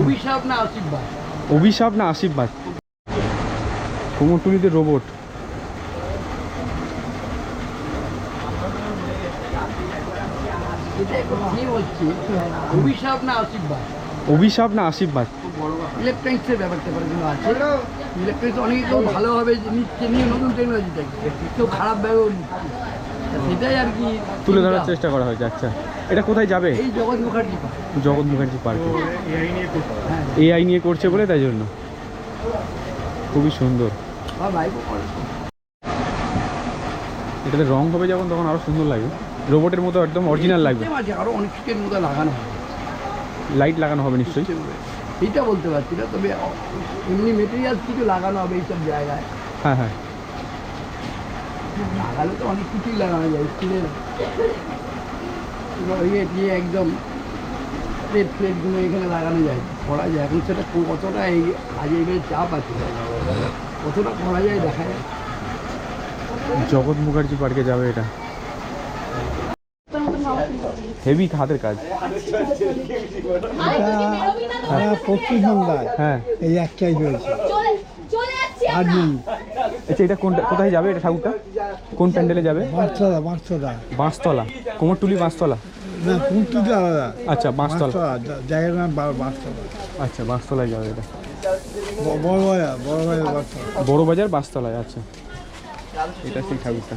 অভিশাপ না আশীর্বাদ? অভিশাপ না আশীর্বাদ? কুমোরটুলিতে রোবট। এটা এখন কি হচ্ছে, অভিশাপ না আশীর্বাদ? অভিশাপ না আশীর্বাদ? ইলেকট্রনিক্সের ব্যাপারটা কিন্তু আছে। ইলেকট্রনিক্স অনেকে কেউ ভালোভাবে নিচ্ছে, নিয়ে নতুন টেকনোলজিটাকে, কেউ খারাপভাবেও নিচ্ছে। সেটাই আর কি তুলে ধরার চেষ্টা করা হয়েছে। আচ্ছা, এটা কোথায় যাবে? এই জগৎ মুখার্জি পার্ক। জগৎ মুখার্জি পার্কে হ্যাঁ, এআই নিয়ে করছে বলে, তাই জন্য খুবই সুন্দর। বা ভাইবো করে। এটাতে রং হবে যখন, তখন আরও সুন্দর লাগবে। রোবটের মতো একদম অরিজিনাল লাগবে। সিস্টেম আছে, আরও অনেক কিছুর মধ্যে লাগানো হবে। লাইট লাগানো হবে নিশ্চয়ই। এইটা বলতে পারছি না, তবে এমনি মেটেরিয়ালস কিছু লাগানো হবে এইসব জায়গায়। হ্যাঁ হ্যাঁ, লাগালে তো অনেক কিছুই লাগানো যায়। স্টিলের ইয়ে দিয়ে একদম প্লেটগুলো এখানে লাগানো যায়, করা যায়। এখন সেটা কতটা এই আজে এবারে চাপ আছে, কতটা করা যায় দেখা যায়। জগৎ মুখার্জি পার্কে যাবে এটা। হেভি হাতের কাজ। পশ্চিমবাংলায় হ্যাঁ, এই একটাই রয়েছে। আর নেই। আচ্ছা, এটা কোনটা, কোথায় যাবে এটা ঠাকুরটা? কোন প্যান্ডেলে যাবে? বাঁশতলা, বাঁশতলা। বাঁশতলা, কুমোরটুলি বাঁশতলা। না, কুমটুলি আলাদা। আচ্ছা, বাঁশতলা। জায়গার নাম বাঁশতলা। আচ্ছা, বাঁশতলায় যাবে এটা। বড় বাজার, বড় বাজার বাঁশতলা। বড় বাজার বাঁশতলায়। আচ্ছা, এটা সেই ঠাকুরটা।